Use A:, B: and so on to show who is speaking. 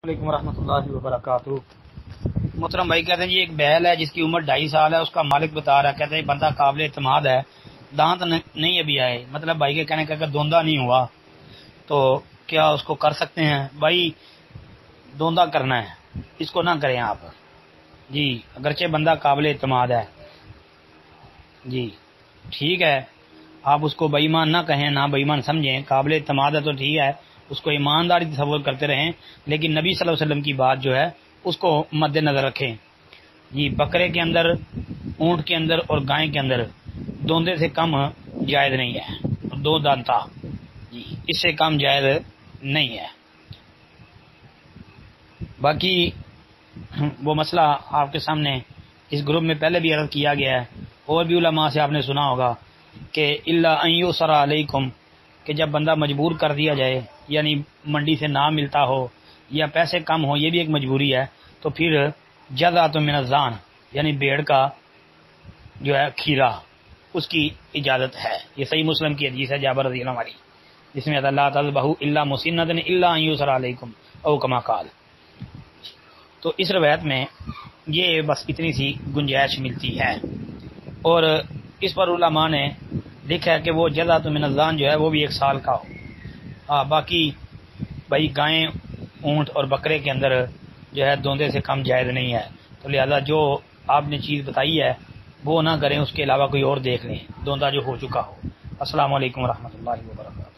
A: علیکم ورحمۃ اللہ وبرکاتہ۔ محترم بھائی کہتے ہیں جی ایک بیل ہے جس کی عمر 2.5 سال ہے، اس کا مالک بتا رہا ہے، کہتے ہیں بندہ قابل اعتماد ہے، دانت نہیں ابھی آئے، مطلب بھائی کے کہنے کا اگر دوندا نہیں ہوا تو کیا اس کو کر سکتے ہیں؟ بھائی دوندا کرنا ہے، اس کو نہ کریں آپ جی، اگرچہ بندہ قابل اعتماد ہے جی ٹھیک ہے، آپ اس کو بے ایمان نہ کہیں، نہ بے ایمان سمجھیں، قابل اعتماد ہے تو ٹھیک ہے، اس کو ایمانداری تصور کرتے رہیں، لیکن نبی صلی اللہ علیہ وسلم کی بات جو ہے اس کو مد نظر رکھیں جی۔ بکرے کے اندر، اونٹ کے اندر اور گائے کے اندر دوندے سے کم جائز نہیں ہے، 2 دانتا جی، اس سے کم جائز نہیں ہے۔ باقی وہ مسئلہ آپ کے سامنے اس گروپ میں پہلے بھی عرض کیا گیا ہے، اور بھی علماء سے آپ نے سنا ہوگا کہ الا ان یسر علیکم، کہ جب بندہ مجبور کر دیا جائے، یعنی منڈی سے نہ ملتا ہو یا پیسے کم ہو، یہ بھی ایک مجبوری ہے، تو پھر جزعۃ من الظان، یعنی بھیڑ کا جو ہے کھیرا، اس کی اجازت ہے۔ یہ صحیح مسلم کی حدیث ہے جابر رضی اللہ عنہ، جس میں اللہ تذبحوا الا مسنۃ الا ان یسر علیکم او کما قال۔ تو اس روایت میں یہ بس اتنی سی گنجائش ملتی ہے، اور اس پر علماء نے لکھا ہے کہ وہ جزعۃ من الظان جو ہے وہ بھی 1 سال کا ہو۔ باقی بھائی گائیں، اونٹ اور بکرے کے اندر جو ہے دوندے سے کم جائز نہیں ہے، تو لہذا جو آپ نے چیز بتائی ہے وہ نہ کریں، اس کے علاوہ کوئی اور دیکھ لیں دوندا جو ہو چکا ہو۔ السلام علیکم ورحمۃ اللہ وبرکاتہ۔